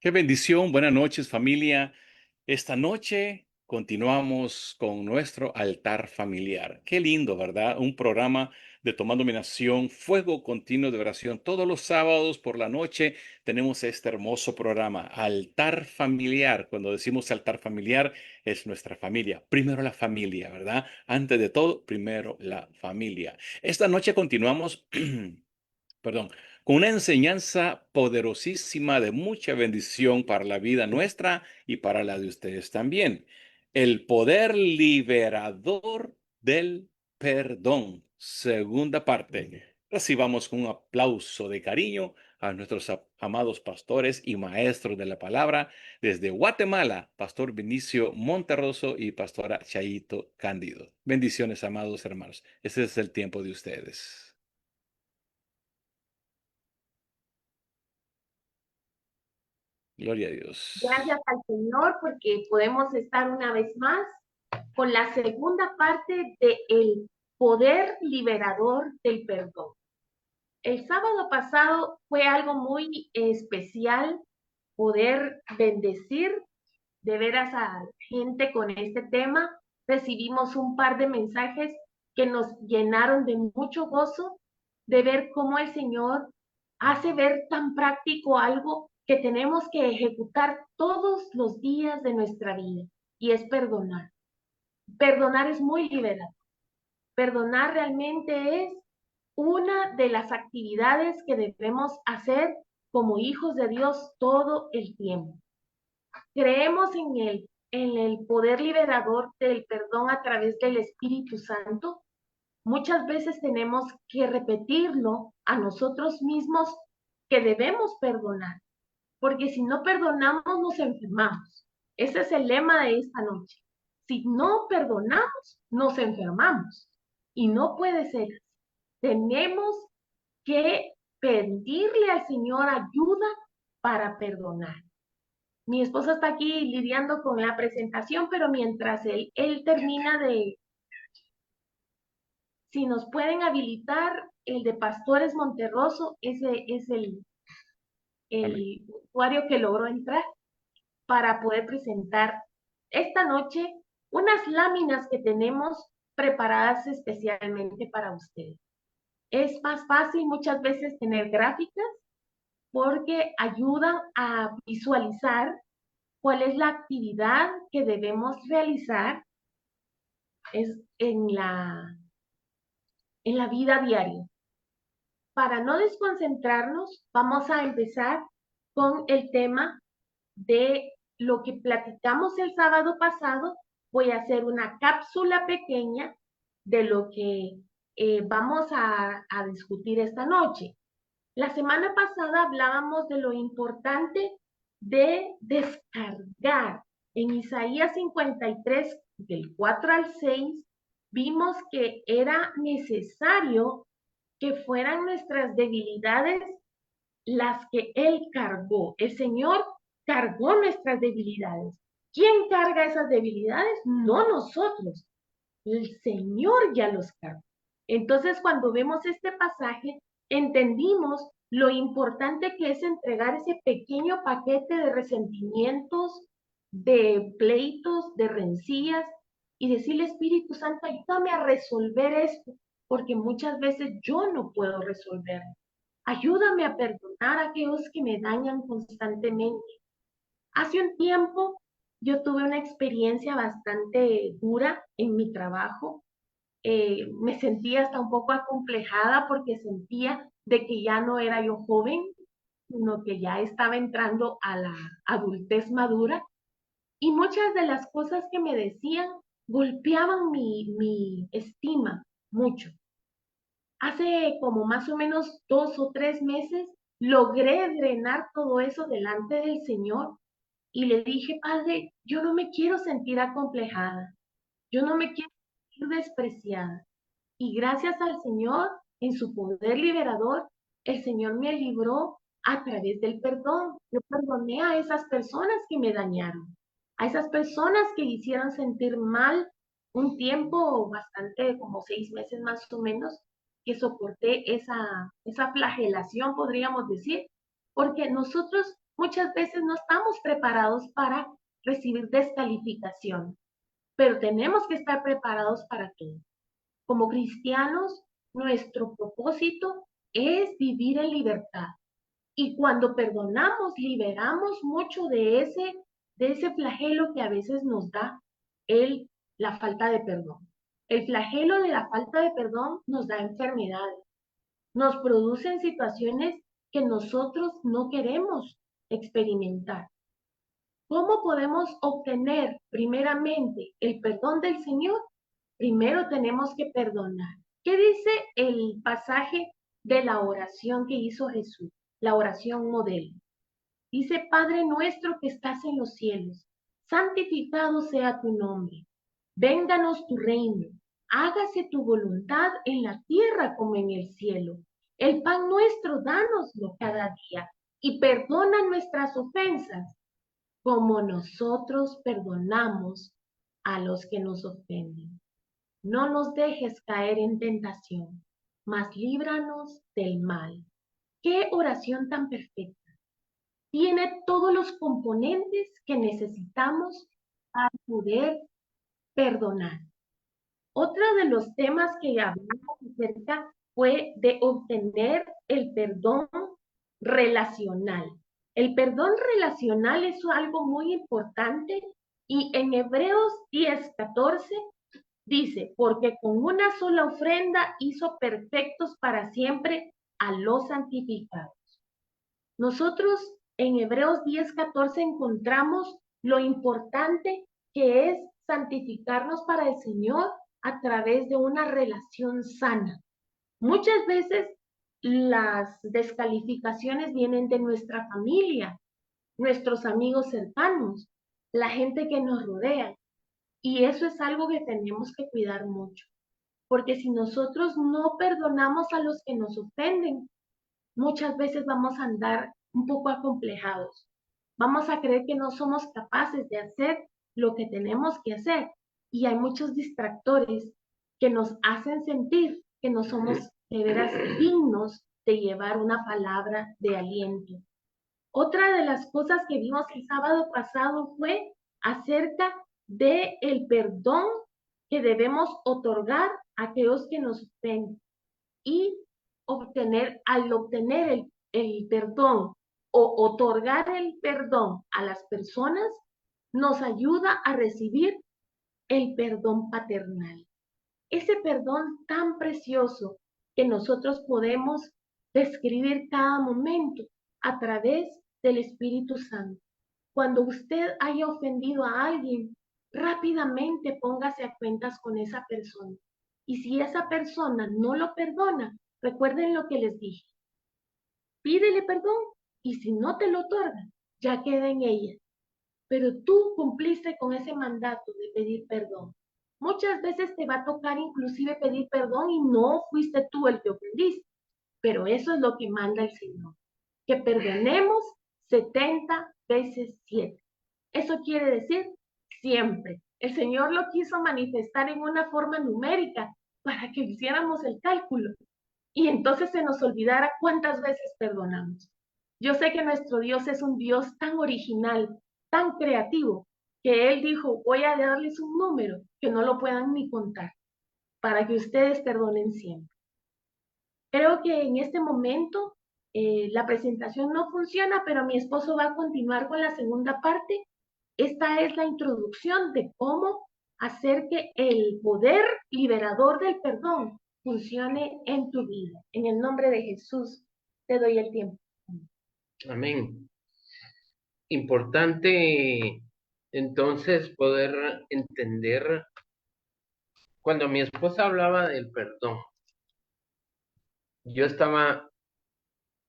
Qué bendición, buenas noches familia. Esta noche continuamos con nuestro altar familiar. Qué lindo, ¿verdad? Un programa de Tomando Mi Nación, fuego continuo de oración. Todos los sábados por la noche tenemos este hermoso programa, altar familiar. Cuando decimos altar familiar, es nuestra familia. Primero la familia, ¿verdad? Antes de todo, primero la familia. Esta noche continuamos perdón, con una enseñanza poderosísima de mucha bendición para la vida nuestra y para la de ustedes también. El poder liberador del perdón. Segunda parte. Recibamos con un aplauso de cariño a nuestros amados pastores y maestros de la palabra desde Guatemala, Pastor Vinicio Monterroso y Pastora Chaito Cándido. Bendiciones, amados hermanos. Este es el tiempo de ustedes. Gloria a Gracias Dios. al Señor porque podemos estar una vez más con la segunda parte de el poder liberador del perdón. El sábado pasado fue algo muy especial poder bendecir de veras a gente con este tema. Recibimos un par de mensajes que nos llenaron de mucho gozo de ver cómo el Señor hace ver tan práctico algo que tenemos que ejecutar todos los días de nuestra vida, y es perdonar. Perdonar es muy liberador. Perdonar realmente es una de las actividades que debemos hacer como hijos de Dios todo el tiempo. Creemos en el poder liberador del perdón a través del Espíritu Santo. Muchas veces tenemos que repetirlo a nosotros mismos que debemos perdonar, porque si no perdonamos nos enfermamos. Ese es el lema de esta noche. Si no perdonamos, nos enfermamos. Y no puede ser. Tenemos que pedirle al Señor ayuda para perdonar. Mi esposo está aquí lidiando con la presentación, pero mientras él termina si nos pueden habilitar el de Pastores Monterroso, ese es Amén. el usuario que logró entrar para poder presentar esta noche unas láminas que tenemos preparadas especialmente para ustedes. Es más fácil muchas veces tener gráficas porque ayudan a visualizar cuál es la actividad que debemos realizar es en la vida diaria. Para no desconcentrarnos, vamos a empezar con el tema de lo que platicamos el sábado pasado. Voy a hacer una cápsula pequeña de lo que vamos a discutir esta noche. La semana pasada hablábamos de lo importante de descargar. En Isaías 53, del 4 al 6, vimos que era necesario que fueran nuestras debilidades las que Él cargó. El Señor cargó nuestras debilidades. ¿Quién carga esas debilidades? No nosotros. El Señor ya los cargó. Entonces, cuando vemos este pasaje, entendimos lo importante que es entregar ese pequeño paquete de resentimientos, de pleitos, de rencillas, y decirle, Espíritu Santo, ayúdame a resolver esto, porque muchas veces yo no puedo resolverlo. Ayúdame a perdonar a aquellos que me dañan constantemente. Hace un tiempo yo tuve una experiencia bastante dura en mi trabajo. Me sentía hasta un poco acomplejada porque sentía de que ya no era yo joven, sino que ya estaba entrando a la adultez madura, y muchas de las cosas que me decían golpeaban mi estima mucho. Hace como más o menos 2 o 3 meses logré drenar todo eso delante del Señor y le dije, Padre, yo no me quiero sentir acomplejada, yo no me quiero sentir despreciada. Y gracias al Señor, en su poder liberador, el Señor me libró a través del perdón. Yo perdoné a esas personas que me dañaron, a esas personas que hicieron sentir mal un tiempo bastante, como 6 meses más o menos, que soporté esa flagelación, podríamos decir, porque nosotros muchas veces no estamos preparados para recibir descalificación, pero tenemos que estar preparados para todo. Como cristianos, nuestro propósito es vivir en libertad. Y cuando perdonamos, liberamos mucho de ese flagelo que a veces nos da la falta de perdón. El flagelo de la falta de perdón nos da enfermedades, nos producen situaciones que nosotros no queremos experimentar. ¿Cómo podemos obtener primeramente el perdón del Señor? Primero tenemos que perdonar. ¿Qué dice el pasaje de la oración que hizo Jesús? La oración modelo. Dice, Padre nuestro que estás en los cielos, santificado sea tu nombre. Vénganos tu reino. Hágase tu voluntad en la tierra como en el cielo. El pan nuestro, dánoslo cada día y perdona nuestras ofensas como nosotros perdonamos a los que nos ofenden. No nos dejes caer en tentación, mas líbranos del mal. ¡Qué oración tan perfecta! Tiene todos los componentes que necesitamos para poder perdonar. Otro de los temas que hablamos acerca fue de obtener el perdón relacional. El perdón relacional es algo muy importante y en Hebreos 10:14 dice, porque con una sola ofrenda hizo perfectos para siempre a los santificados. Nosotros en Hebreos 10:14 encontramos lo importante que es santificarnos para el Señor a través de una relación sana. Muchas veces las descalificaciones vienen de nuestra familia, nuestros amigos cercanos, la gente que nos rodea. Y eso es algo que tenemos que cuidar mucho, porque si nosotros no perdonamos a los que nos ofenden, muchas veces vamos a andar un poco acomplejados. Vamos a creer que no somos capaces de hacer lo que tenemos que hacer. Y hay muchos distractores que nos hacen sentir que no somos de veras dignos de llevar una palabra de aliento. Otra de las cosas que vimos el sábado pasado fue acerca de el perdón que debemos otorgar a aquellos que nos ofenden y al obtener el perdón o otorgar el perdón a las personas, nos ayuda a recibir el perdón paternal. Ese perdón tan precioso que nosotros podemos describir cada momento a través del Espíritu Santo. Cuando usted haya ofendido a alguien, rápidamente póngase a cuentas con esa persona. Y si esa persona no lo perdona, recuerden lo que les dije. Pídele perdón y si no te lo otorga, ya queda en ella. Pero tú cumpliste con ese mandato de pedir perdón. Muchas veces te va a tocar inclusive pedir perdón y no fuiste tú el que ofendiste, pero eso es lo que manda el Señor, que perdonemos 70 veces 7. Eso quiere decir siempre. El Señor lo quiso manifestar en una forma numérica para que hiciéramos el cálculo y entonces se nos olvidara cuántas veces perdonamos. Yo sé que nuestro Dios es un Dios tan original, tan creativo, que Él dijo, voy a darles un número que no lo puedan ni contar, para que ustedes perdonen siempre. Creo que en este momento la presentación no funciona, pero mi esposo va a continuar con la segunda parte. Esta es la introducción de cómo hacer que el poder liberador del perdón funcione en tu vida. En el nombre de Jesús, te doy el tiempo. Amén. Importante entonces poder entender, cuando mi esposa hablaba del perdón, yo estaba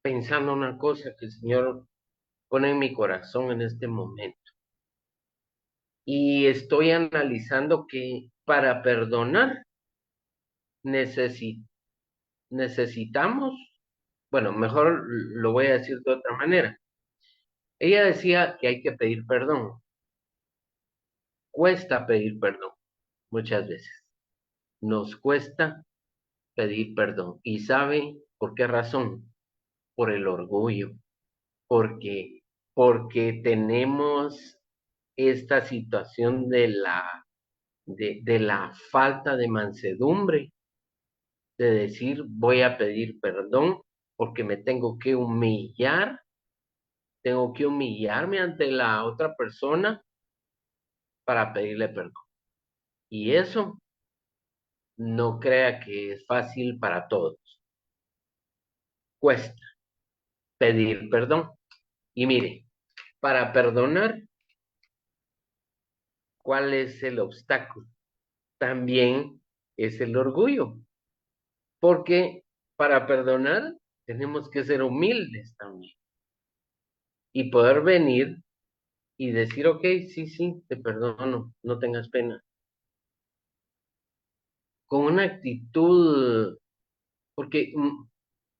pensando una cosa que el Señor pone en mi corazón en este momento. Y estoy analizando que para perdonar necesitamos, bueno, mejor lo voy a decir de otra manera. Ella decía que hay que pedir perdón. Cuesta pedir perdón muchas veces. Nos cuesta pedir perdón. ¿Y sabe por qué razón? Por el orgullo. Porque porque tenemos esta situación de la falta de mansedumbre, de decir voy a pedir perdón porque me tengo que humillarme ante la otra persona para pedirle perdón. Y eso no crea que es fácil para todos. Cuesta pedir perdón. Y mire, para perdonar, ¿cuál es el obstáculo? También es el orgullo, porque para perdonar tenemos que ser humildes también y poder venir y decir, ok, sí, sí, te perdono, no tengas pena, con una actitud, porque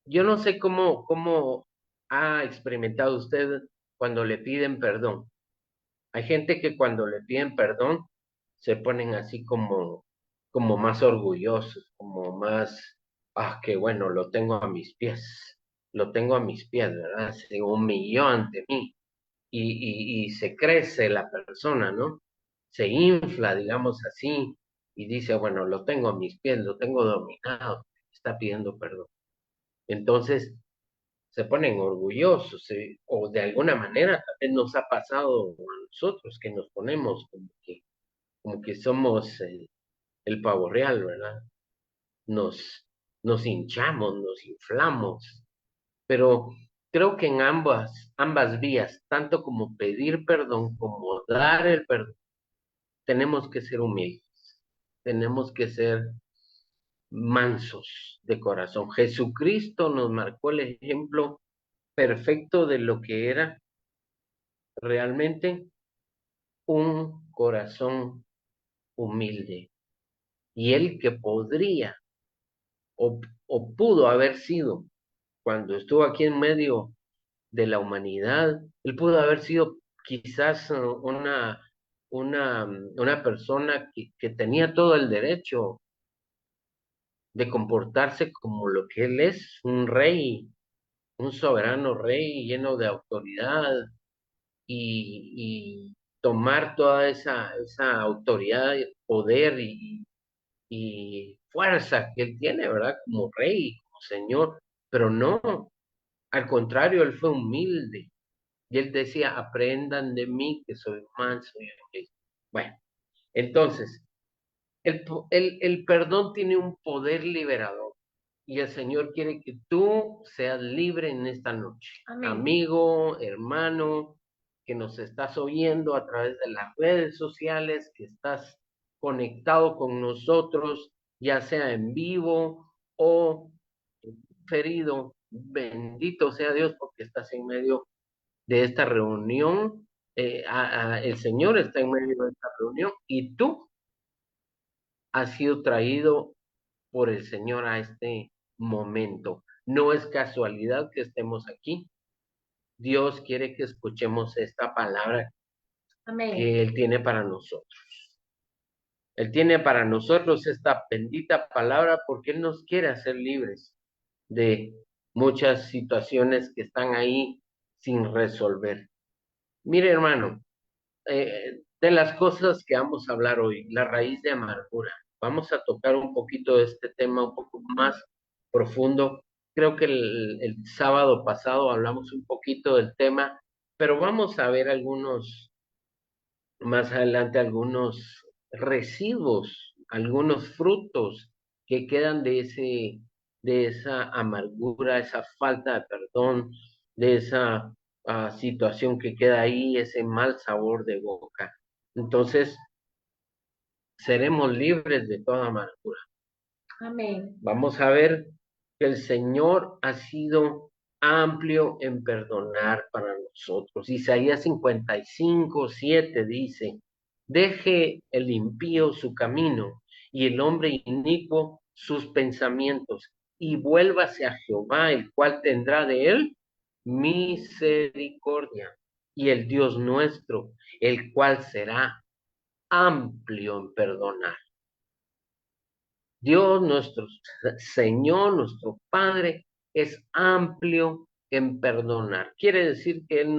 yo no sé cómo ha experimentado usted cuando le piden perdón. Hay gente que cuando le piden perdón se ponen así como más orgullosos, como más, qué bueno, lo tengo a mis pies, ¿verdad? Se humilló ante mí y se crece la persona, ¿no? Se infla, digamos así, y dice, bueno, lo tengo a mis pies, lo tengo dominado, está pidiendo perdón. Entonces se ponen orgullosos, o de alguna manera también nos ha pasado a nosotros que nos ponemos como que somos el pavo real, ¿verdad? Nos, nos hinchamos, nos inflamos, pero creo que en ambas vías, tanto como pedir perdón como dar el perdón, tenemos que ser humildes, tenemos que ser mansos de corazón. Jesucristo nos marcó el ejemplo perfecto de lo que era realmente un corazón humilde. Y él que podría o pudo haber sido, cuando estuvo aquí en medio de la humanidad, él pudo haber sido quizás una persona que tenía todo el derecho de comportarse como lo que él es, un rey, un soberano rey lleno de autoridad y tomar toda esa autoridad, poder y fuerza que él tiene, ¿verdad? Como rey, como señor, pero no, al contrario, él fue humilde y él decía, aprendan de mí que soy manso y humilde. Bueno, entonces, el perdón tiene un poder liberador y el Señor quiere que tú seas libre en esta noche. Amén. Amigo, hermano, que nos estás oyendo a través de las redes sociales, que estás conectado con nosotros, ya sea en vivo o ferido, bendito sea Dios porque estás en medio de esta reunión. El Señor está en medio de esta reunión y tú has sido traído por el Señor a este momento. No es casualidad que estemos aquí. Dios quiere que escuchemos esta palabra Amén. que Él tiene para nosotros. Él tiene para nosotros esta bendita palabra porque Él nos quiere hacer libres de muchas situaciones que están ahí sin resolver. Mire, hermano, de las cosas que vamos a hablar hoy, la raíz de amargura. Vamos a tocar un poquito de este tema un poco más profundo. Creo que el sábado pasado hablamos un poquito del tema, pero vamos a ver más adelante algunos residuos, algunos frutos que quedan de esa amargura, esa falta de perdón, de esa situación que queda ahí, ese mal sabor de boca. Entonces, seremos libres de toda amargura. Amén. Vamos a ver que el Señor ha sido amplio en perdonar para nosotros. Isaías 55:7 dice, deje el impío su camino y el hombre inicuo sus pensamientos y vuélvase a Jehová, el cual tendrá de él misericordia, y el Dios nuestro, el cual será amplio en perdonar. Dios, nuestro Señor, nuestro Padre, es amplio en perdonar. Quiere decir que Él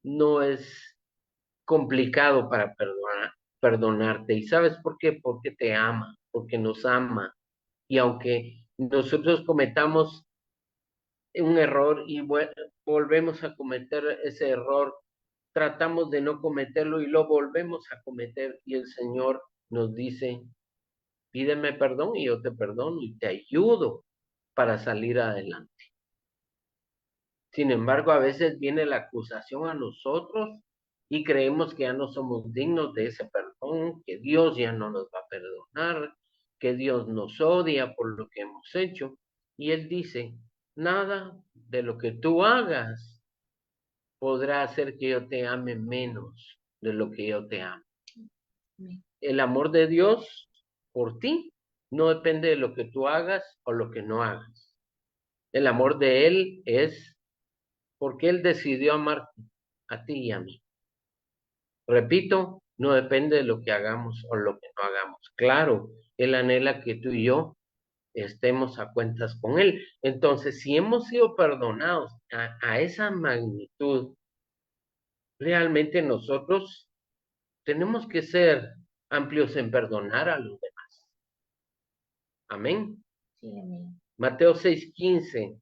no es complicado para perdonarte. ¿Y sabes por qué? Porque te ama, porque nos ama. Y aunque nosotros cometamos un error y volvemos a cometer ese error, tratamos de no cometerlo y lo volvemos a cometer y el Señor nos dice, pídeme perdón y yo te perdono y te ayudo para salir adelante. Sin embargo, a veces viene la acusación a nosotros y creemos que ya no somos dignos de ese perdón, que Dios ya no nos va a perdonar, que Dios nos odia por lo que hemos hecho. Y Él dice, nada de lo que tú hagas podrá hacer que yo te ame menos de lo que yo te amo. El amor de Dios por ti no depende de lo que tú hagas o lo que no hagas. El amor de Él es porque Él decidió amarte a ti y a mí. Repito, no depende de lo que hagamos o lo que no hagamos. Claro, Él anhela que tú y yo estemos a cuentas con Él. Entonces, si hemos sido perdonados a esa magnitud, realmente nosotros tenemos que ser amplios en perdonar a los demás. Amén. Sí, amén. Mateo 6:15,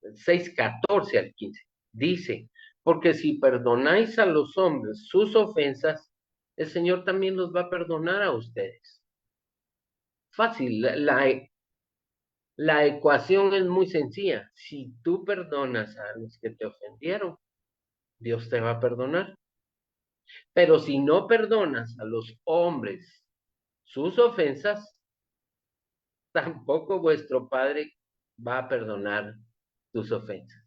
6:14 al 15, dice, porque si perdonáis a los hombres sus ofensas, el Señor también los va a perdonar a ustedes. Fácil, la ecuación es muy sencilla. Si tú perdonas a los que te ofendieron, Dios te va a perdonar. Pero si no perdonas a los hombres sus ofensas, tampoco vuestro Padre va a perdonar tus ofensas.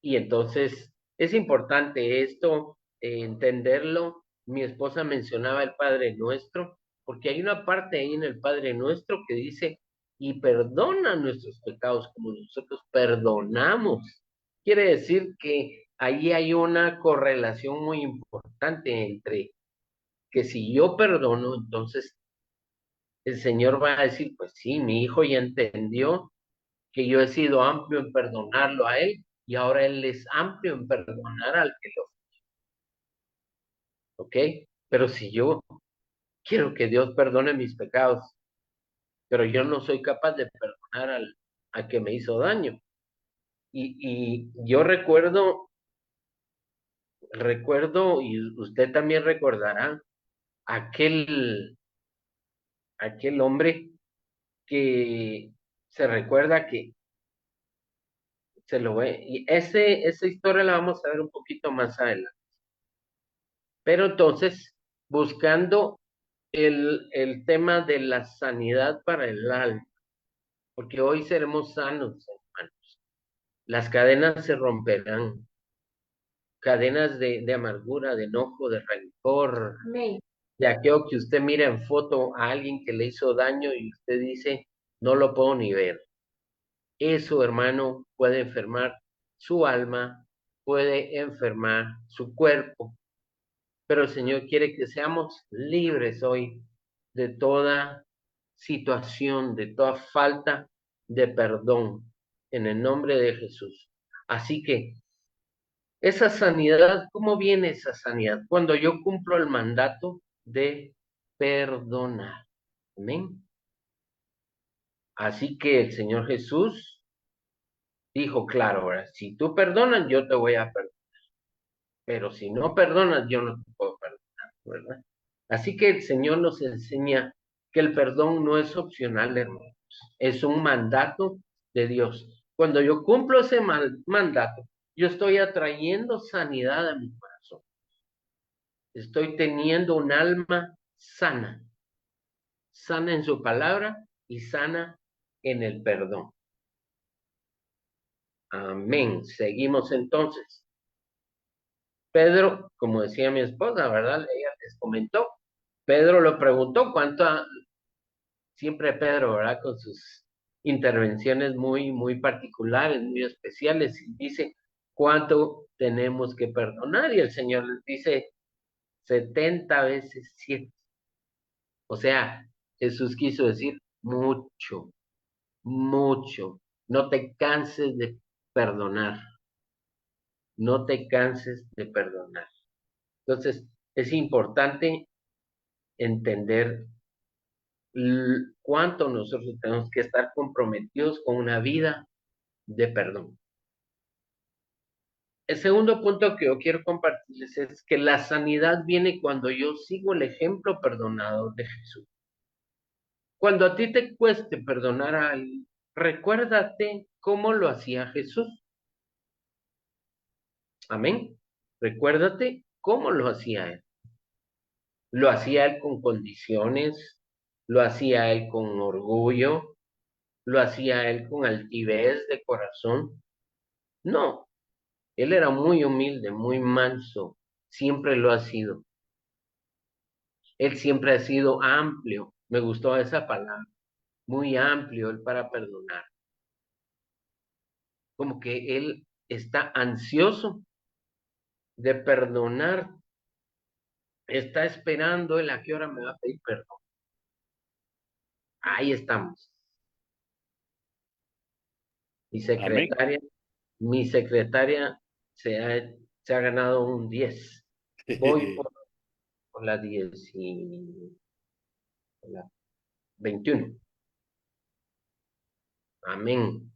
Y entonces es importante esto, entenderlo. Mi esposa mencionaba el Padre Nuestro, porque hay una parte ahí en el Padre Nuestro que dice, y perdona nuestros pecados como nosotros perdonamos. Quiere decir que ahí hay una correlación muy importante entre que si yo perdono, entonces el Señor va a decir, pues sí, mi hijo ya entendió que yo he sido amplio en perdonarlo a él y ahora él es amplio en perdonar al que lo, ¿ok? Pero si yo quiero que Dios perdone mis pecados, pero yo no soy capaz de perdonar al que me hizo daño. Y yo recuerdo, y usted también recordará, aquel, aquel hombre que se recuerda que se lo ve, y esa historia la vamos a ver un poquito más adelante. Pero entonces, buscando el tema de la sanidad para el alma, porque hoy seremos sanos, hermanos. Las cadenas se romperán, cadenas de amargura, de enojo, de rencor, Amén. de aquello que usted mira en foto a alguien que le hizo daño y usted dice, no lo puedo ni ver. Eso, hermano, puede enfermar su alma, puede enfermar su cuerpo, pero el Señor quiere que seamos libres hoy de toda situación, de toda falta de perdón, en el nombre de Jesús. Así que esa sanidad, ¿cómo viene esa sanidad? Cuando yo cumplo el mandato de perdonar. Amén. Así que el Señor Jesús dijo, claro, ahora, si tú perdonas, yo te voy a perdonar. Pero si no perdonas, yo no te puedo perdonar, ¿verdad? Así que el Señor nos enseña que el perdón no es opcional, hermanos, es un mandato de Dios. Cuando yo cumplo ese mandato, yo estoy atrayendo sanidad a mi corazón. Estoy teniendo un alma sana, sana en su palabra y sana en el perdón. Amén. Seguimos entonces. Pedro, como decía mi esposa, ¿verdad? Ella les comentó. Pedro lo preguntó siempre Pedro, ¿verdad? Con sus intervenciones muy particulares, muy especiales, y dice, ¿cuánto tenemos que perdonar? Y el Señor les dice, 70 veces 7. O sea, Jesús quiso decir mucho, mucho. No te canses de perdonar. No te canses de perdonar. Entonces, es importante entender cuánto nosotros tenemos que estar comprometidos con una vida de perdón. El segundo punto que yo quiero compartirles es que la sanidad viene cuando yo sigo el ejemplo perdonado de Jesús. Cuando a ti te cueste perdonar a alguien, recuérdate cómo lo hacía Jesús. Amén. Recuérdate cómo lo hacía él. Lo hacía él con condiciones, lo hacía él con orgullo, lo hacía él con altivez de corazón. No, él era muy humilde, muy manso, siempre lo ha sido. Él siempre ha sido amplio, me gustó esa palabra, muy amplio él para perdonar. Como que él está ansioso de perdonar, está esperando él a qué hora me va a pedir perdón. Ahí estamos. Mi Amén. secretaria, mi secretaria se ha ganado un 10. Voy por la 10 y por la 21. Amén.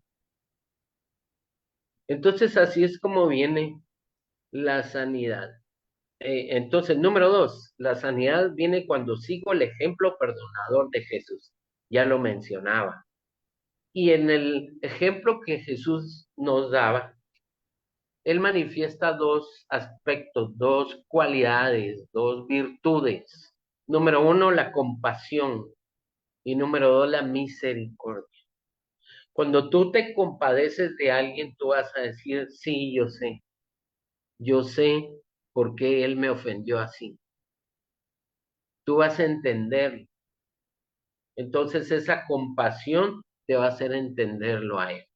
Entonces así es como viene la sanidad. Entonces, número 2, la sanidad viene cuando sigo el ejemplo perdonador de Jesús. Ya lo mencionaba. Y en el ejemplo que Jesús nos daba, él manifiesta dos aspectos, dos cualidades, dos virtudes. Número 1, la compasión. Y número 2, la misericordia. Cuando tú te compadeces de alguien, tú vas a decir, sí, yo sé por qué él me ofendió así. Tú vas a entender. Entonces esa compasión te va a hacer entenderlo a él.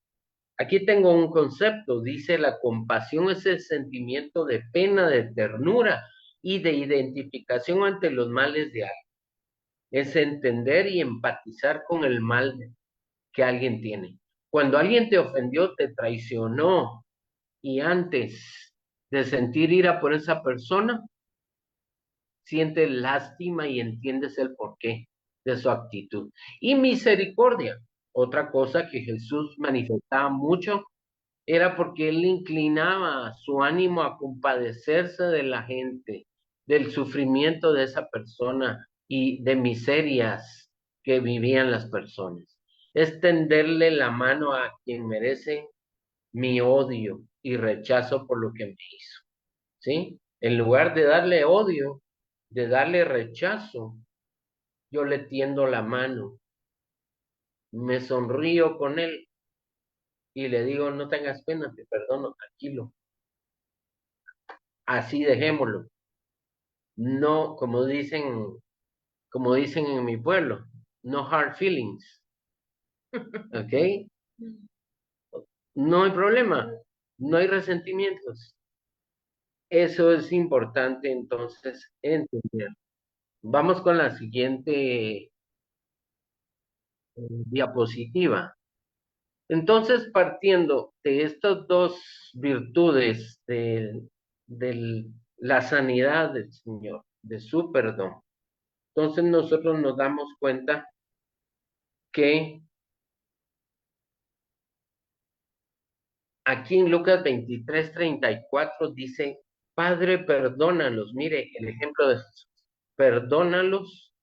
Aquí tengo un concepto, dice la compasión es el sentimiento de pena, de ternura y de identificación ante los males de alguien. Es entender y empatizar con el mal que alguien tiene. Cuando alguien te ofendió, te traicionó y antes de sentir ira por esa persona, sientes lástima y entiendes el porqué de su actitud. Y misericordia, otra cosa que Jesús manifestaba mucho, era porque él inclinaba su ánimo a compadecerse de la gente, del sufrimiento de esa persona y de miserias que vivían las personas. Es tenderle la mano a quien merece mi odio y rechazo por lo que me hizo, ¿sí? En lugar de darle odio, de darle rechazo, yo le tiendo la mano, me sonrío con él y le digo, no tengas pena, te perdono, tranquilo. Así dejémoslo. No, como dicen en mi pueblo, no hard feelings, ¿ok? No hay problema, no hay resentimientos. Eso es importante entonces entender. Vamos con la siguiente diapositiva. Entonces, partiendo de estas dos virtudes de la sanidad del Señor, de su perdón, entonces nosotros nos damos cuenta que aquí en Lucas 23:34 dice, Padre, perdónalos. Mire el ejemplo de Jesús. Perdónalos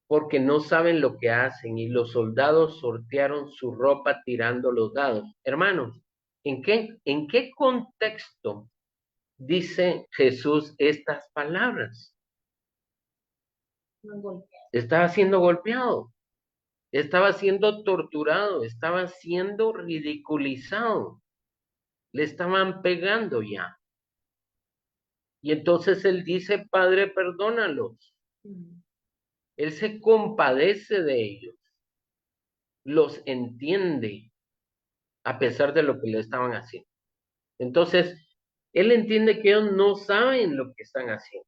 porque no saben lo que hacen. Y los soldados sortearon su ropa tirando los dados. Hermanos, ¿en qué contexto dice Jesús estas palabras? Estaba siendo golpeado, estaba siendo torturado, estaba siendo ridiculizado, le estaban pegando ya. Y entonces él dice, Padre, perdónalos. Él se compadece de ellos, los entiende a pesar de lo que le estaban haciendo. Entonces, él entiende que ellos no saben lo que están haciendo.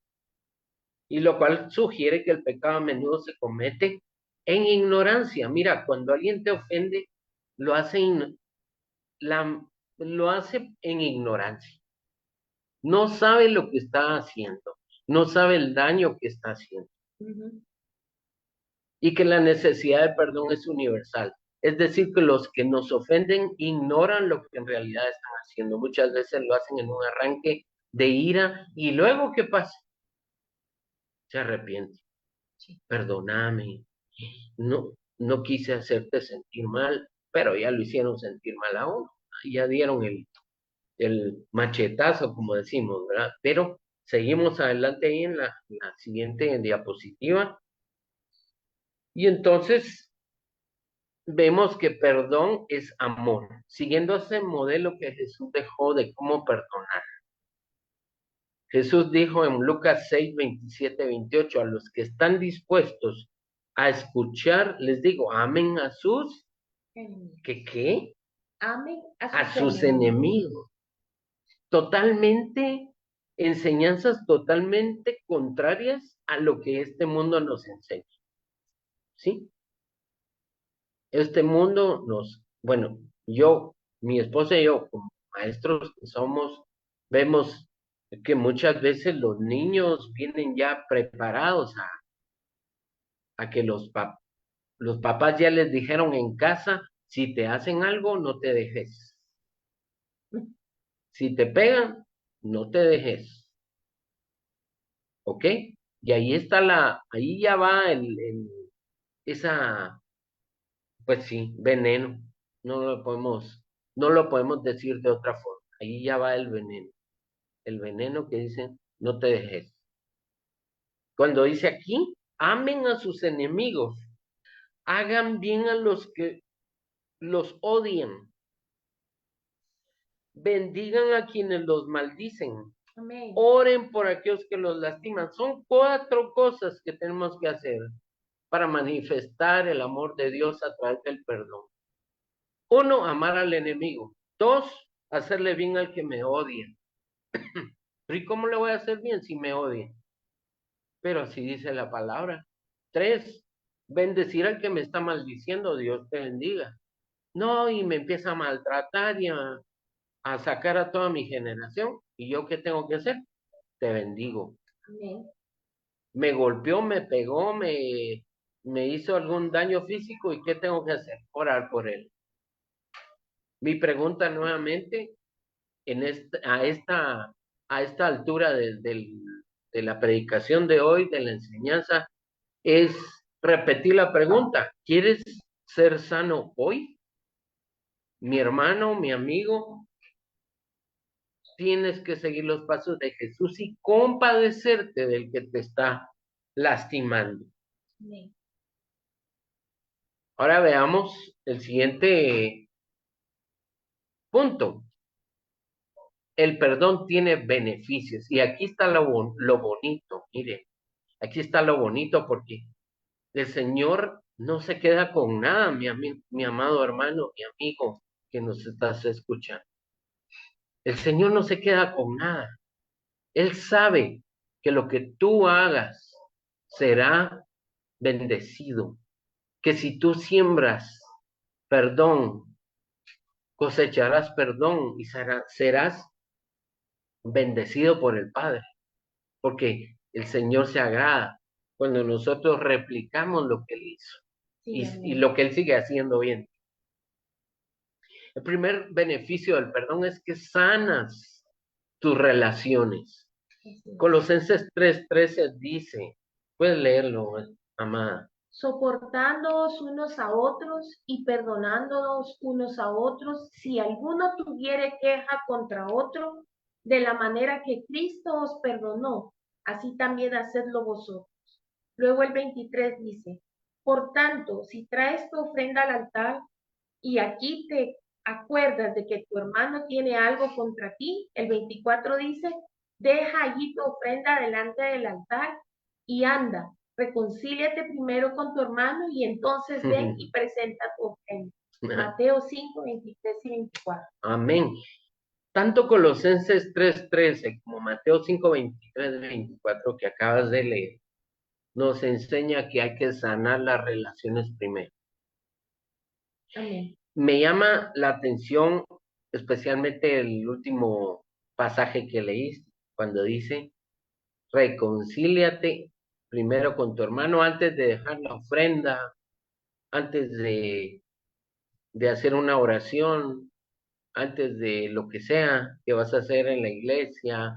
Y lo cual sugiere que el pecado a menudo se comete en ignorancia. Mira, cuando alguien te ofende, lo hace lo hace en ignorancia. No sabe lo que está haciendo, no sabe el daño que está haciendo. Y que la necesidad de perdón es universal. Es decir, que los que nos ofenden ignoran lo que en realidad están haciendo. Muchas veces lo hacen en un arranque de ira y luego, ¿qué pasa? Se arrepiente. Perdóname, no quise hacerte sentir mal, pero ya lo hicieron sentir mal a uno. Ya dieron el machetazo, como decimos, ¿verdad? Pero seguimos adelante ahí en la siguiente diapositiva. Y entonces vemos que perdón es amor, siguiendo ese modelo que Jesús dejó de cómo perdonar. Jesús dijo en Lucas 6, 27, 28, a los que están dispuestos a escuchar, les digo, amen a sus, ¿qué qué? Amen A sus enemigos. Totalmente, enseñanzas totalmente contrarias a lo que este mundo nos enseña. ¿Sí? Este mundo bueno, mi esposa y yo, como maestros que somos, vemos que muchas veces los niños vienen ya preparados a que los papás ya les dijeron en casa, si te hacen algo, no te dejes. Si te pegan, no te dejes. ¿Ok? Y ahí está ahí ya va esa, pues sí, veneno. No lo podemos decir de otra forma. Ahí ya va el veneno. El veneno que dicen, no te dejes. Cuando dice aquí, amen a sus enemigos, hagan bien a los que los odian, bendigan a quienes los maldicen, Amén. oren por aquellos que los lastiman. Son 4 cosas que tenemos que hacer para manifestar el amor de Dios a través del perdón. 1, amar al enemigo. 2, hacerle bien al que me odia. ¿Y cómo le voy a hacer bien si me odia? Pero así dice la palabra. 3, bendecir al que me está maldiciendo, Dios te bendiga. No, y me empieza a maltratar y a sacar a toda mi generación. ¿Y yo qué tengo que hacer? Te bendigo. Amén. Me golpeó, me pegó, me hizo algún daño físico, ¿y qué tengo que hacer? Orar por él. Mi pregunta nuevamente, a esta altura de la predicación de hoy, de la enseñanza, es repetir la pregunta: ¿quieres ser sano hoy? Mi hermano, mi amigo, tienes que seguir los pasos de Jesús y compadecerte del que te está lastimando. Amén. Ahora veamos el siguiente punto. El perdón tiene beneficios y aquí está lo bonito, miren, aquí está lo bonito porque el Señor no se queda con nada, mi amado hermano, mi amigo que nos estás escuchando. El Señor no se queda con nada. Él sabe que lo que tú hagas será bendecido, que si tú siembras perdón, cosecharás perdón y serás bendecido por el Padre, porque el Señor se agrada cuando nosotros replicamos lo que Él hizo Sí, y amén. lo que Él sigue haciendo bien. El primer beneficio del perdón es que sanas tus relaciones. Así es. Colosenses 3:13 dice, puedes leerlo, amada. Soportándoos unos a otros y perdonándonos unos a otros, si alguno tuviere queja contra otro, de la manera que Cristo os perdonó, así también hacedlo vosotros. Luego el 23 dice, por tanto, si traes tu ofrenda al altar y aquí te acuerdas de que tu hermano tiene algo contra ti, el 24 dice, deja allí tu ofrenda delante del altar y anda, reconcíliate primero con tu hermano y entonces ven y presenta tu ofrenda. Mateo 5, 23 y 24. Amén. Tanto Colosenses 3:13 como Mateo 5:23 24 que acabas de leer, nos enseña que hay que sanar las relaciones primero. Amén. Me llama la atención especialmente el último pasaje que leíste, cuando dice, reconcíliate primero con tu hermano antes de dejar la ofrenda, antes de hacer una oración, antes de lo que sea que vas a hacer en la iglesia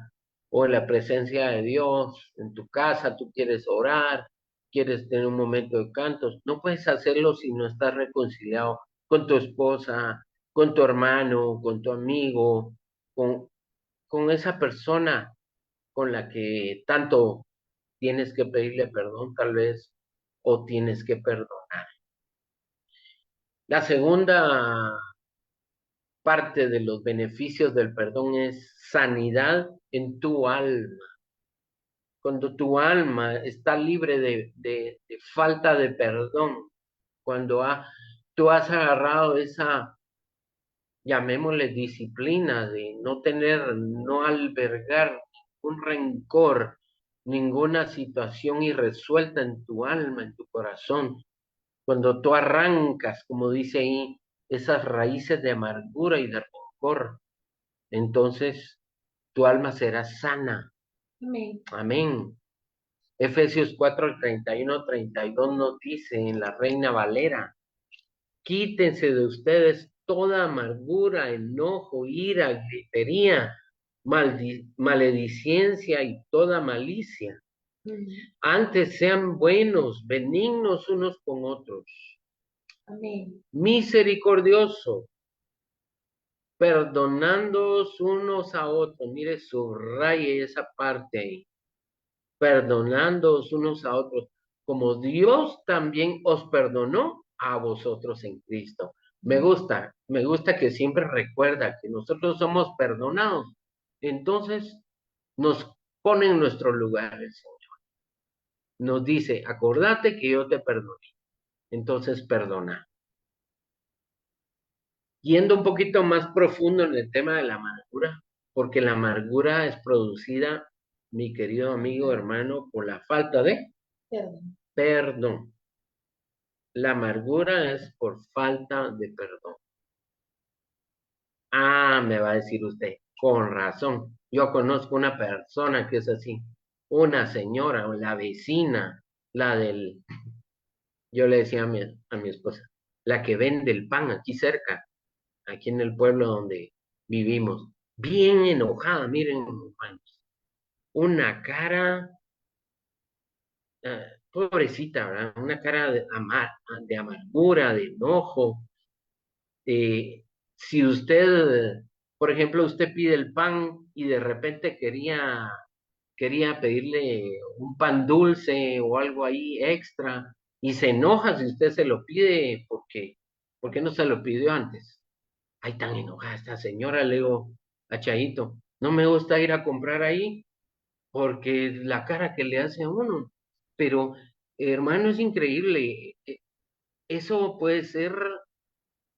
o en la presencia de Dios, en tu casa, tú quieres orar, quieres tener un momento de cantos, no puedes hacerlo si no estás reconciliado con tu esposa, con tu hermano, con tu amigo, con, con esa persona con la que tanto tienes que pedirle perdón tal vez o tienes que perdonar. La segunda parte de los beneficios del perdón es sanidad en tu alma. Cuando tu alma está libre de falta de perdón, cuando tú has agarrado esa, llamémosle disciplina de no tener, no albergar un rencor, ninguna situación irresuelta en tu alma, en tu corazón, cuando tú arrancas, como dice ahí, esas raíces de amargura y de rencor, entonces tu alma será sana. Amén. Amén. Efesios 4:31-32 nos dice en la Reina Valera, quítense de ustedes toda amargura, enojo, ira, gritería, maledicencia y toda malicia. Mm. Antes sean buenos, benignos unos con otros, Amén. misericordiosos, perdonándoos unos a otros. Mire, subraye esa parte ahí. Perdonándoos unos a otros, como Dios también os perdonó a vosotros en Cristo. Me gusta que siempre recuerda que nosotros somos perdonados. Entonces nos pone en nuestro lugar el Señor. Nos dice, acordate que yo te perdoné. Entonces perdona. Yendo un poquito más profundo en el tema de la amargura, porque la amargura es producida, mi querido amigo hermano, por la falta de Perdón. perdón. La amargura es por falta de perdón. Ah, me va a decir usted, con razón. Yo conozco una persona que es así, una señora, la vecina, la del, yo le decía a mi esposa, la que vende el pan aquí cerca, aquí en el pueblo donde vivimos, bien enojada, miren, hermanos, una cara, pobrecita, ¿verdad? Una cara de amargura, de enojo. Si usted, por ejemplo, usted pide el pan y de repente quería pedirle un pan dulce o algo ahí extra y se enoja si usted se lo pide porque no se lo pidió antes. Ay, tan enojada esta señora, le digo a Chaito, no me gusta ir a comprar ahí porque la cara que le hace a uno. Pero, hermano, es increíble. Eso puede ser,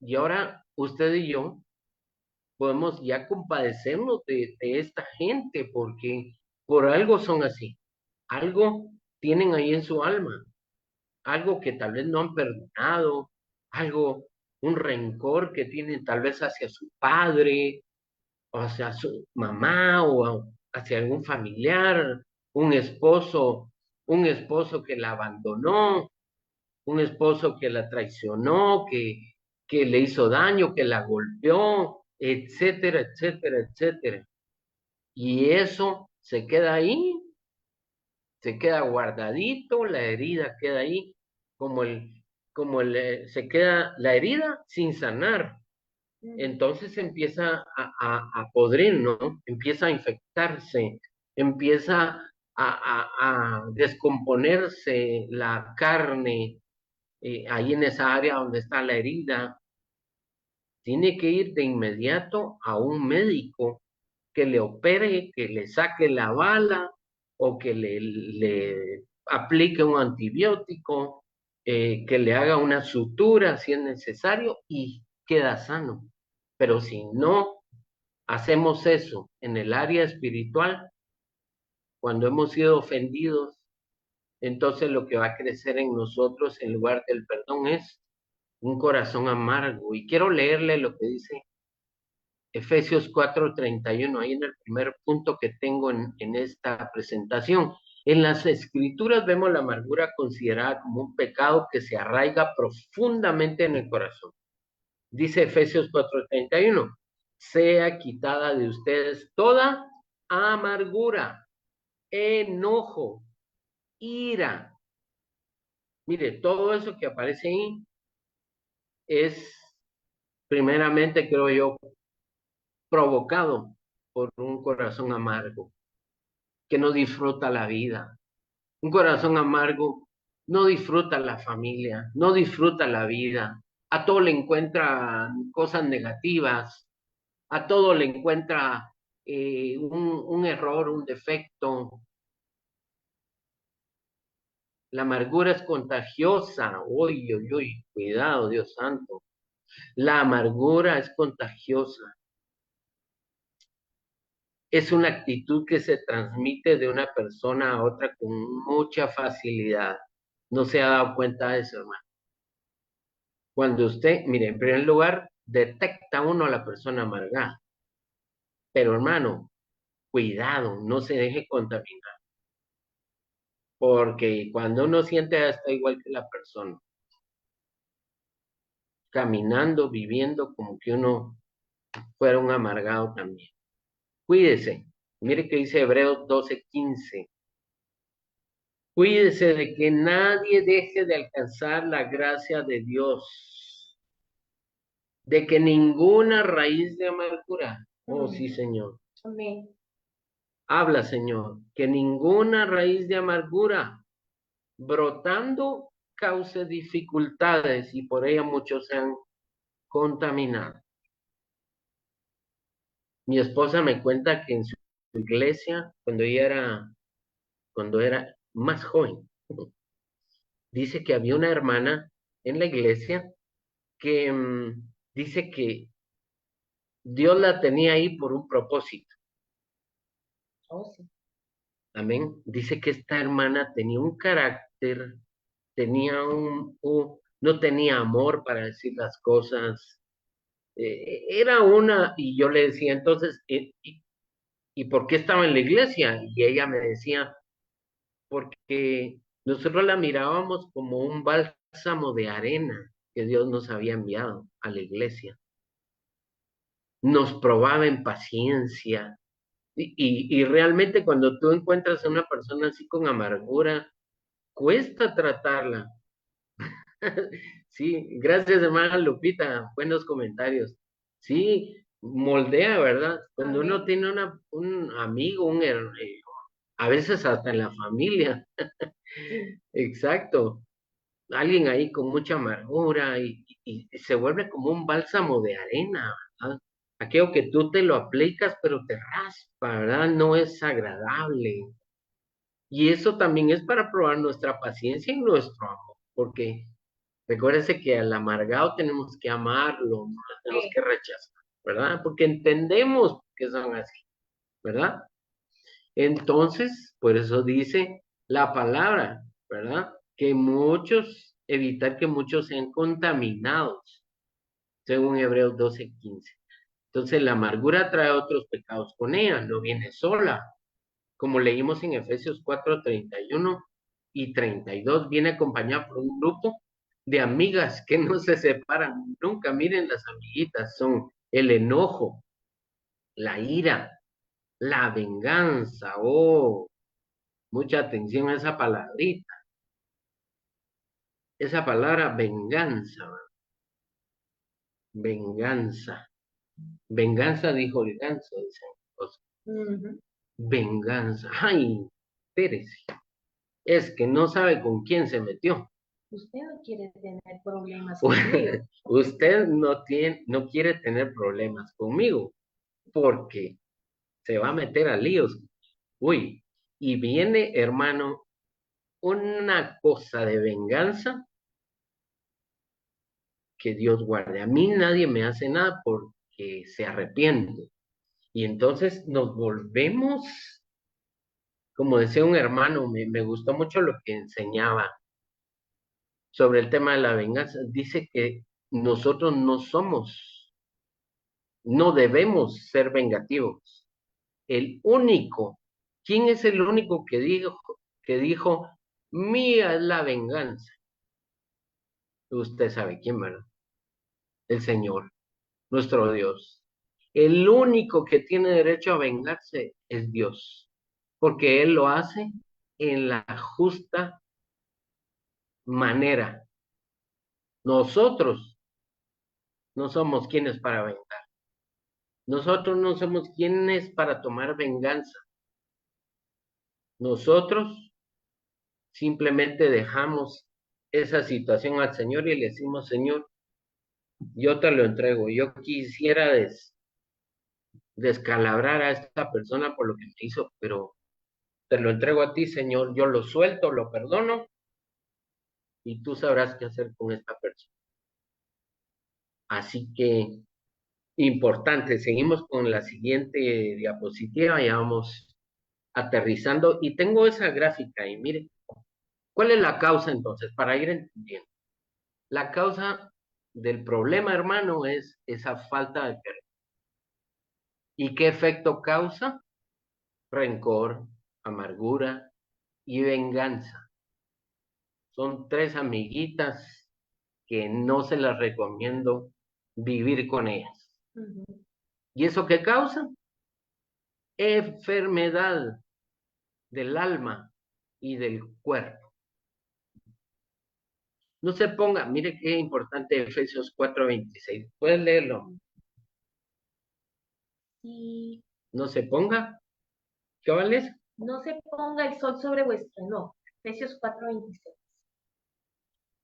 y ahora usted y yo podemos ya compadecernos de esta gente porque por algo son así, algo tienen ahí en su alma, algo que tal vez no han perdonado, algo, un rencor que tienen tal vez hacia su padre, o hacia su mamá o hacia algún familiar, un esposo, un esposo que la abandonó, un esposo que la traicionó, que le hizo daño, que la golpeó, etcétera, etcétera, etcétera. Y eso se queda ahí, se queda guardadito, la herida queda ahí, se queda la herida sin sanar. Entonces empieza a podrir, ¿no? Empieza a infectarse, empieza a descomponerse la carne, ahí en esa área donde está la herida, tiene que ir de inmediato a un médico que le opere, que le saque la bala o que le aplique un antibiótico, que le haga una sutura si es necesario y queda sano. Pero si no hacemos eso en el área espiritual, cuando hemos sido ofendidos, entonces lo que va a crecer en nosotros en lugar del perdón es un corazón amargo. Y quiero leerle lo que dice Efesios 4:31, ahí en el primer punto que tengo en esta presentación. En las escrituras vemos la amargura considerada como un pecado que se arraiga profundamente en el corazón. Dice Efesios 4:31, sea quitada de ustedes toda amargura, enojo, ira. Mire, todo eso que aparece ahí es primeramente, creo yo, provocado por un corazón amargo que no disfruta la vida. Un corazón amargo no disfruta la familia, no disfruta la vida. A todo le encuentra cosas negativas, a todo le encuentra un error, un defecto. La amargura es contagiosa. Uy, uy, uy, cuidado, Dios santo. La amargura es contagiosa. Es una actitud que se transmite de una persona a otra con mucha facilidad. No se ha dado cuenta de eso, hermano. Cuando usted, mire, en primer lugar, detecta uno a la persona amargada. Pero hermano, cuidado, no se deje contaminar. Porque cuando uno siente está igual que la persona, caminando, viviendo como que uno fuera un amargado también. Cuídese. Mire que dice Hebreos 12:15. Cuídese de que nadie deje de alcanzar la gracia de Dios, de que ninguna raíz de amargura, oh sí, Señor, Amén. habla, Señor, que ninguna raíz de amargura brotando cause dificultades y por ella muchos sean contaminados. Mi esposa me cuenta que en su iglesia, cuando era más joven, dice que había una hermana en la iglesia que dice que Dios la tenía ahí por un propósito. Oh, sí. Amén. Dice que esta hermana tenía un carácter, tenía no tenía amor para decir las cosas. Era una, y yo le decía entonces, ¿y por qué estaba en la iglesia? Y ella me decía, porque nosotros la mirábamos como un bálsamo de arena que Dios nos había enviado a la iglesia. Nos probaba en paciencia. Y realmente cuando tú encuentras a una persona así con amargura, cuesta tratarla. Sí, gracias hermana Lupita, buenos comentarios. Sí, moldea, ¿verdad? Cuando uno Amén. tiene un amigo, a veces hasta en la familia, Sí. exacto, alguien ahí con mucha amargura y se vuelve como un bálsamo de arena, ¿verdad? Aquello que tú te lo aplicas, pero te raspa, ¿verdad? No es agradable. Y eso también es para probar nuestra paciencia y nuestro amor, porque recuérdese que al amargado tenemos que amarlo, no lo tenemos Sí. que rechazar, ¿verdad? Porque entendemos que son así, ¿verdad? Entonces, por eso dice la palabra, ¿verdad? Que muchos, evitar que muchos sean contaminados, según Hebreos 12:15. Entonces, la amargura trae otros pecados con ella, no viene sola. Como leímos en Efesios 4:31 y 32, viene acompañado por un grupo de amigas que no se separan nunca. Miren, las amiguitas son el enojo, la ira, la venganza. Oh, mucha atención a esa palabrita, esa palabra venganza, venganza. Venganza dijo el ganso, dicen. Ujú. Venganza. Ay, espérese. Es que no sabe con quién se metió. Usted no quiere tener problemas conmigo. Usted no quiere tener problemas conmigo porque se va a meter a líos. Uy, y viene, hermano, una cosa de venganza que Dios guarde. A mí nadie me hace nada porque se arrepiente. Y entonces nos volvemos, como decía un hermano, me gustó mucho lo que enseñaba sobre el tema de la venganza. Dice que nosotros no somos No debemos ser vengativos. El único, ¿quién es el único que dijo, mía es la venganza? Usted sabe quién, ¿verdad? El Señor, nuestro Dios. El único que tiene derecho a vengarse es Dios, porque Él lo hace en la justa manera. Nosotros no somos quienes para vengar. Nosotros no somos quienes para tomar venganza. Nosotros simplemente dejamos esa situación al Señor y le decimos, Señor, yo te lo entrego. Yo quisiera descalabrar a esta persona por lo que me hizo, pero te lo entrego a ti, Señor. Yo lo suelto, lo perdono y tú sabrás qué hacer con esta persona. Así que, importante, seguimos con la siguiente diapositiva, ya vamos aterrizando y tengo esa gráfica y mire, ¿cuál es la causa entonces? Para ir entendiendo. La causa del problema, hermano, es esa falta de perdón. ¿Y qué efecto causa? Rencor, amargura y venganza. Son tres amiguitas que no se las recomiendo vivir con ellas. Ujú. ¿Y eso qué causa? Enfermedad del alma y del cuerpo. No se ponga, mire qué importante Efesios 4:26. ¿Puedes leerlo? Y No se ponga. ¿Qué vale? no se ponga el sol sobre vuestro enojo. Efesios 4:26.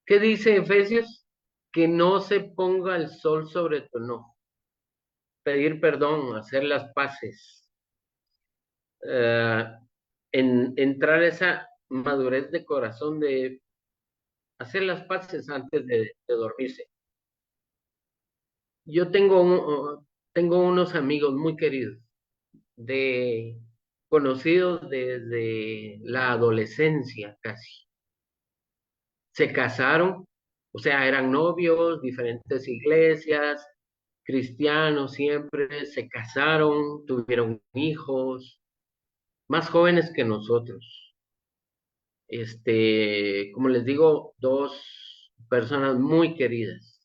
¿Qué dice Efesios? Que no se ponga el sol sobre tu enojo. Pedir perdón, hacer las paces, eh, entrar a esa madurez de corazón de hacer las paces antes de dormirse. Yo tengo unos amigos muy queridos, de conocidos desde la adolescencia casi. Se casaron, o sea, eran novios, diferentes iglesias, cristianos siempre, se casaron, tuvieron hijos, más jóvenes que nosotros. Como les digo, dos personas muy queridas.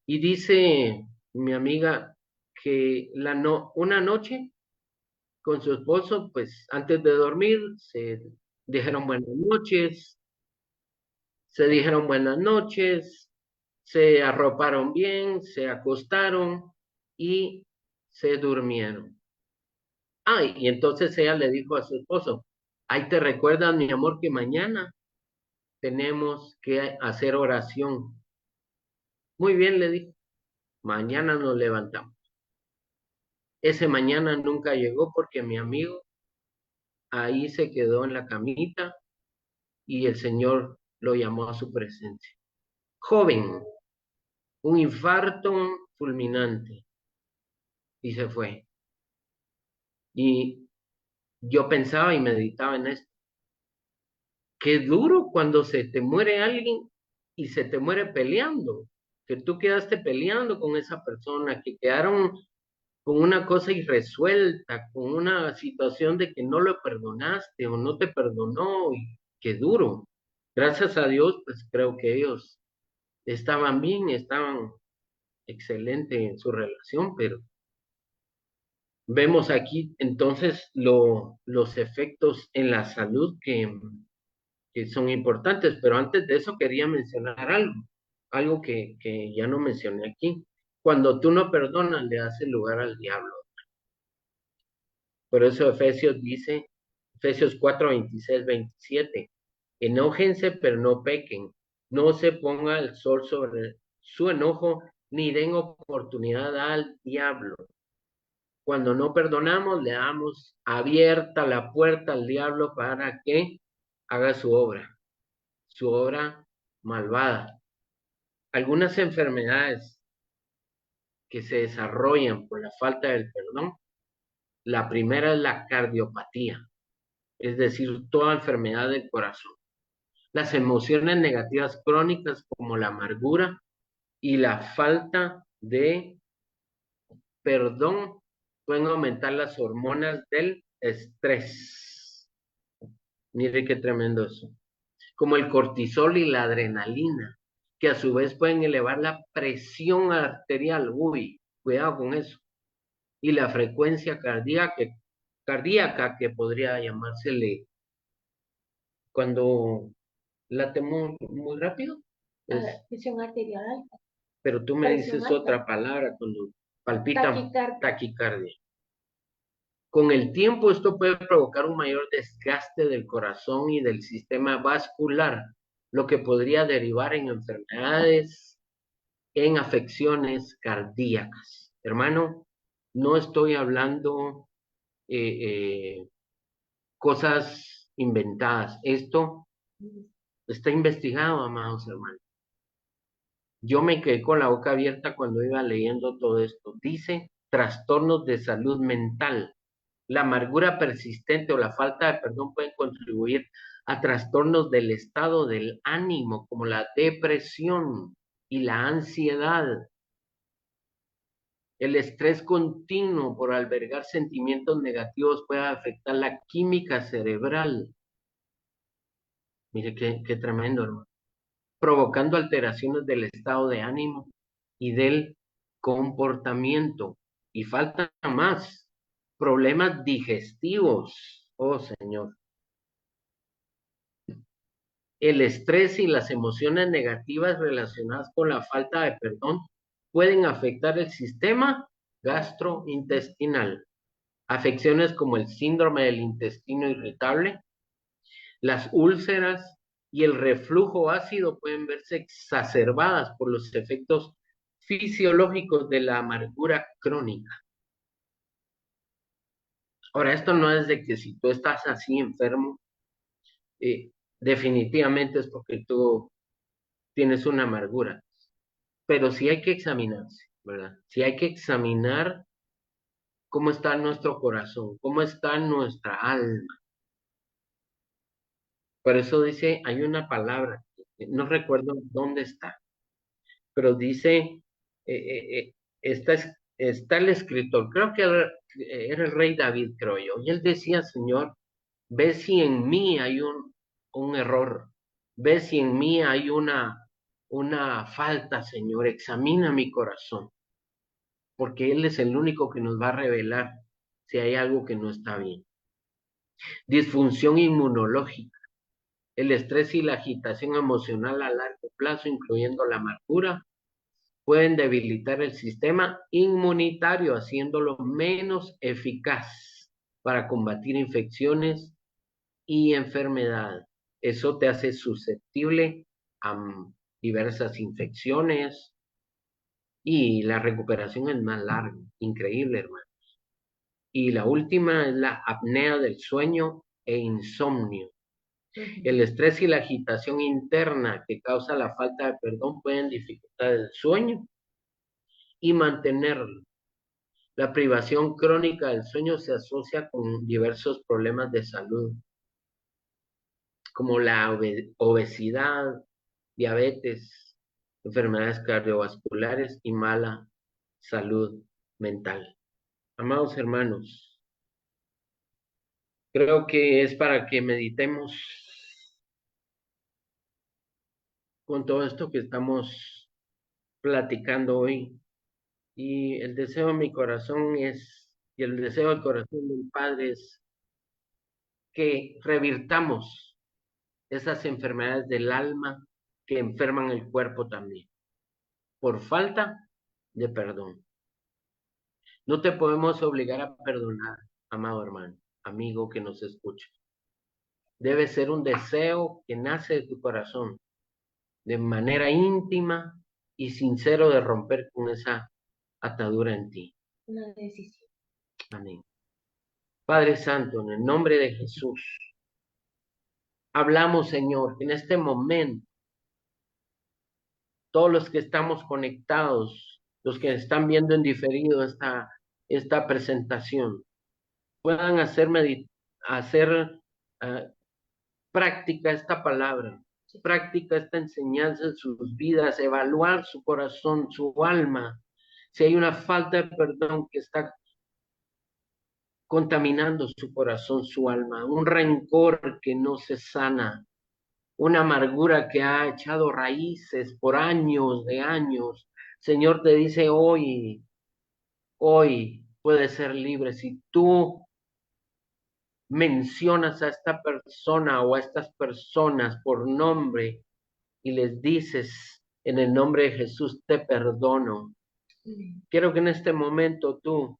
Y dice mi amiga que una noche con su esposo, pues antes de dormir, dijeron buenas noches, se dijeron buenas noches, se arroparon bien, se acostaron y se durmieron. Ah, y entonces ella le dijo a su esposo, ahí te recuerdas, mi amor, que mañana tenemos que hacer oración. Muy bien, le dijo, mañana nos levantamos. Ese mañana nunca llegó porque mi amigo ahí se quedó en la camita y el Señor lo llamó a su presencia. Joven, un infarto fulminante y se fue. Y yo pensaba y meditaba en esto. Qué duro cuando se te muere alguien y se te muere peleando, que tú quedaste peleando con esa persona, que quedaron con una cosa irresuelta, con una situación de que no lo perdonaste o no te perdonó, y qué duro. Gracias a Dios, pues creo que ellos estaban bien, estaban excelente en su relación, pero vemos aquí entonces los efectos en la salud que son importantes, pero antes de eso quería mencionar algo que ya no mencioné aquí. Cuando tú no perdonas, le haces lugar al diablo. Por eso Efesios 4:26-27, enójense, pero no pequen, no se ponga el sol sobre su enojo, ni den oportunidad al diablo. Cuando no perdonamos, le damos abierta la puerta al diablo para que haga su obra malvada. Algunas enfermedades que se desarrollan por la falta del perdón, la primera es la cardiopatía, es decir, toda enfermedad del corazón. Las emociones negativas crónicas como la amargura y la falta de perdón, pueden aumentar las hormonas del estrés. Mire qué tremendo eso. Como el cortisol y la adrenalina, que a su vez pueden elevar la presión arterial. Uy, cuidado con eso. Y la frecuencia cardíaca que podría llamársele cuando late muy rápido. Presión arterial alta, Pero tú me presión dices alta, otra palabra cuando palpitan, taquicardia. taquicardia. Con el tiempo esto puede provocar un mayor desgaste del corazón y del sistema vascular, lo que podría derivar en enfermedades, en afecciones cardíacas. Hermano, no estoy hablando cosas inventadas. Esto está investigado, amados hermanos. Yo me quedé con la boca abierta cuando iba leyendo todo esto. Dice trastornos de salud mental. La amargura persistente o la falta de perdón pueden contribuir a trastornos del estado del ánimo, como la depresión y la ansiedad. El estrés continuo por albergar sentimientos negativos puede afectar la química cerebral. Mire qué tremendo, hermano. Provocando alteraciones del estado de ánimo y del comportamiento. Y falta más, problemas digestivos. Oh, Señor. El estrés y las emociones negativas relacionadas con la falta de perdón pueden afectar el sistema gastrointestinal. Afecciones como el síndrome del intestino irritable, las úlceras y el reflujo ácido pueden verse exacerbadas por los efectos fisiológicos de la amargura crónica. Ahora, esto no es de que si tú estás así enfermo, definitivamente es porque tú tienes una amargura, pero sí hay que examinarse, ¿verdad? Sí hay que examinar cómo está nuestro corazón, cómo está nuestra alma. Por eso dice, hay una palabra, no recuerdo dónde está, pero dice, está el escritor, creo que era el rey David, creo yo, y él decía, Señor, ve si en mí hay un error, ve si en mí hay una falta, Señor, examina mi corazón, porque Él es el único que nos va a revelar si hay algo que no está bien. Disfunción inmunológica. El estrés y la agitación emocional a largo plazo, incluyendo la amargura, pueden debilitar el sistema inmunitario, haciéndolo menos eficaz para combatir infecciones y enfermedades. Eso te hace susceptible a diversas infecciones y la recuperación es más larga. Increíble, hermano. Y la última es la apnea del sueño e insomnio. El estrés y la agitación interna que causa la falta de perdón pueden dificultar el sueño y mantenerlo. La privación crónica del sueño se asocia con diversos problemas de salud, como la obesidad, diabetes, enfermedades cardiovasculares y mala salud mental. Amados hermanos, creo que es para que meditemos con todo esto que estamos platicando hoy. Y el deseo de mi corazón y el deseo del corazón del Padre es que revirtamos esas enfermedades del alma que enferman el cuerpo también, por falta de perdón. No te podemos obligar a perdonar, amado hermano, amigo que nos escucha. Debe ser un deseo que nace de tu corazón, de manera íntima y sincero de romper con esa atadura en ti. Una decisión. Amén. Padre Santo, en el nombre de Jesús, hablamos, Señor, que en este momento, todos los que estamos conectados, los que están viendo en diferido esta presentación, puedan hacer práctica esta palabra, práctica esta enseñanza en sus vidas, evaluar su corazón, su alma, si hay una falta de perdón que está contaminando su corazón, su alma, un rencor que no se sana, una amargura que ha echado raíces por años de años. Señor te dice hoy puedes ser libre si tú mencionas a esta persona o a estas personas por nombre y les dices en el nombre de Jesús, te perdono. Quiero que en este momento tú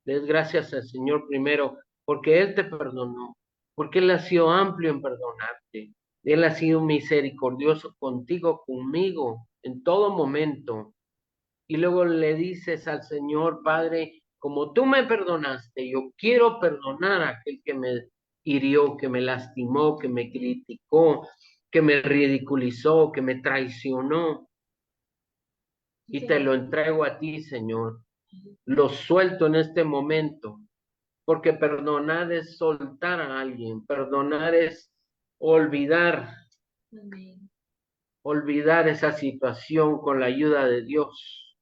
des gracias al Señor primero, porque Él te perdonó, porque Él ha sido amplio en perdonarte. Él ha sido misericordioso contigo, conmigo, en todo momento. Y luego le dices al Señor, Padre, como tú me perdonaste, yo quiero perdonar a aquel que me hirió, que me lastimó, que me criticó, que me ridiculizó, que me traicionó. Y te lo entrego a ti, Señor. Lo suelto en este momento, porque perdonar es soltar a alguien, perdonar es olvidar, olvidar esa situación con la ayuda de Dios,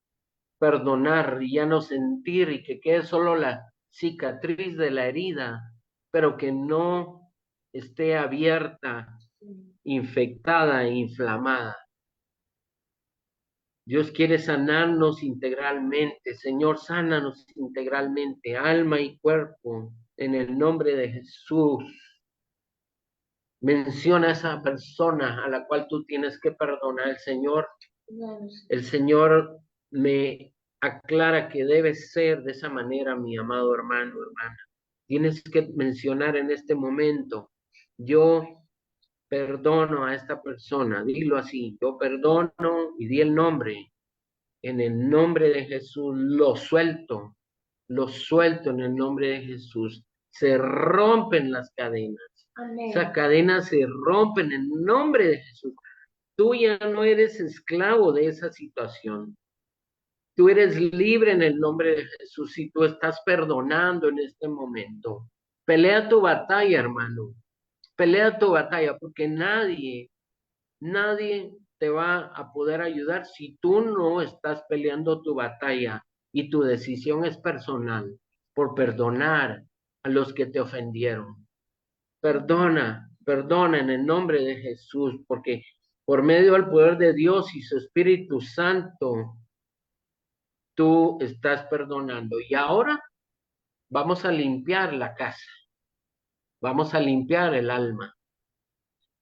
perdonar y ya no sentir y que quede solo la cicatriz de la herida, pero que no esté abierta, infectada e inflamada. Dios quiere sanarnos integralmente. Señor, sánanos integralmente, alma y cuerpo, en el nombre de Jesús. Menciona a esa persona a la cual tú tienes que perdonar. El Señor me aclara que debe ser de esa manera, mi amado hermano, hermana. Tienes que mencionar en este momento, yo perdono a esta persona, dilo así, yo perdono y di el nombre. En el nombre de Jesús lo suelto en el nombre de Jesús. Se rompen las cadenas. Esas cadenas se rompen en el nombre de Jesús. Tú ya no eres esclavo de esa situación. Tú eres libre en el nombre de Jesús si tú estás perdonando en este momento. Pelea tu batalla, hermano. Pelea tu batalla porque nadie te va a poder ayudar si tú no estás peleando tu batalla y tu decisión es personal por perdonar a los que te ofendieron. Perdona, perdona en el nombre de Jesús, porque por medio del poder de Dios y su Espíritu Santo, tú estás perdonando. Y ahora vamos a limpiar la casa, vamos a limpiar el alma.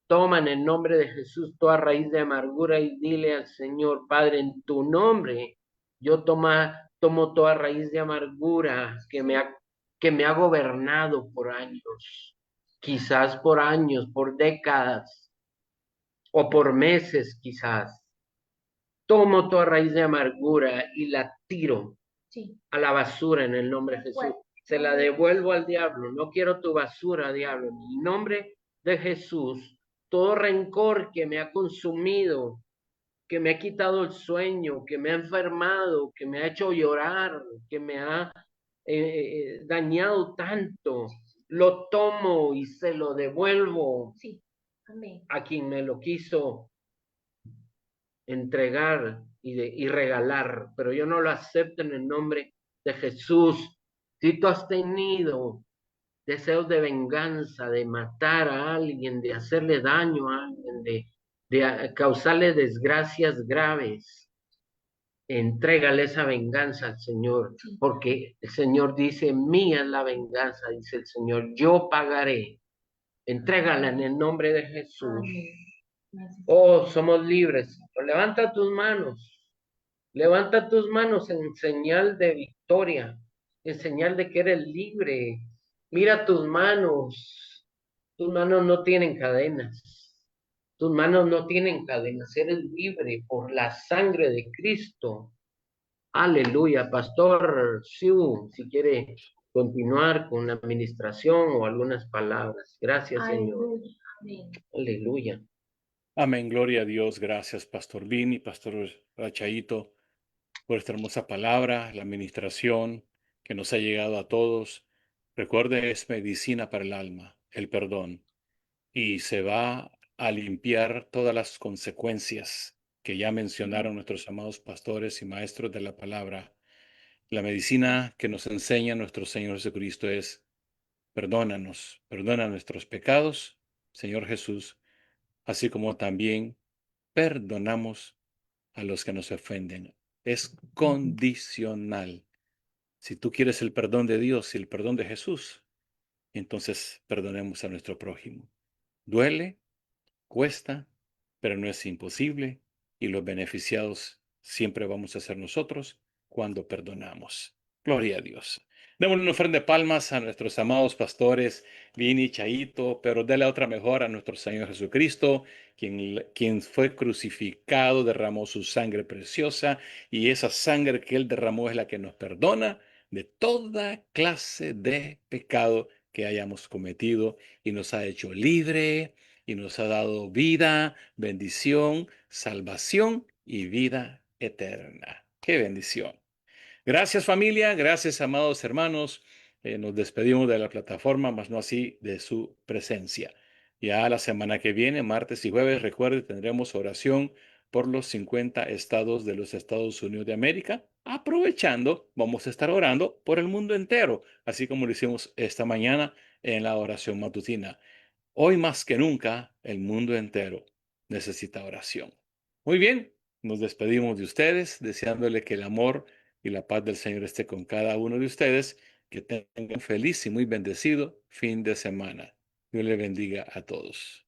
Toma en el nombre de Jesús toda raíz de amargura y dile al Señor, Padre, en tu nombre, yo tomo toda raíz de amargura que me ha gobernado por años, quizás por años, por décadas o por meses quizás. Tomo toda raíz de amargura y la tiro a la basura en el nombre de Jesús. Se la devuelvo al diablo. No quiero tu basura, diablo. En el nombre de Jesús, todo rencor que me ha consumido, que me ha quitado el sueño, que me ha enfermado, que me ha hecho llorar, que me ha dañado tanto, lo tomo y se lo devuelvo a quien me lo quiso entregar y regalar, pero yo no lo acepto en el nombre de Jesús. Si tú has tenido deseos de venganza, de matar a alguien, de hacerle daño a alguien, de causarle desgracias graves, entrégale esa venganza al Señor, porque el Señor dice, mía es la venganza, dice el Señor, yo pagaré. Entrégala en el nombre de Jesús. Oh, somos libres. Levanta tus manos en señal de victoria, en señal de que eres libre. Mira tus manos no tienen cadenas, tus manos no tienen cadenas, eres libre por la sangre de Cristo. Aleluya, Pastor Siu, si quiere continuar con la administración o algunas palabras. Gracias, Señor. Aleluya. Amén, gloria a Dios. Gracias, Pastor Vini, Pastor Rachaíto, por esta hermosa palabra, la administración que nos ha llegado a todos. Recuerde, es medicina para el alma, el perdón, y se va a limpiar todas las consecuencias que ya mencionaron nuestros amados pastores y maestros de la palabra. La medicina que nos enseña nuestro Señor Jesucristo es: perdónanos, perdona nuestros pecados, Señor Jesús, así como también perdonamos a los que nos ofenden. Es condicional. Si tú quieres el perdón de Dios y el perdón de Jesús, entonces perdonemos a nuestro prójimo. Duele, cuesta, pero no es imposible, y los beneficiados siempre vamos a ser nosotros cuando perdonamos. Gloria a Dios. Démosle una ofrenda de palmas a nuestros amados pastores, Vini, Chaito, pero déle otra mejor a nuestro Señor Jesucristo, quien fue crucificado, derramó su sangre preciosa, y esa sangre que Él derramó es la que nos perdona de toda clase de pecado que hayamos cometido y nos ha hecho libre y nos ha dado vida, bendición, salvación y vida eterna. ¡Qué bendición! Gracias familia, gracias amados hermanos. Nos despedimos de la plataforma, mas no así de su presencia. Ya la semana que viene, martes y jueves, recuerde, tendremos oración por los 50 estados de los Estados Unidos de América. Aprovechando, vamos a estar orando por el mundo entero, así como lo hicimos esta mañana en la oración matutina. Hoy más que nunca, el mundo entero necesita oración. Muy bien, nos despedimos de ustedes, deseándole que el amor y la paz del Señor esté con cada uno de ustedes, que tengan un feliz y muy bendecido fin de semana. Dios le bendiga a todos.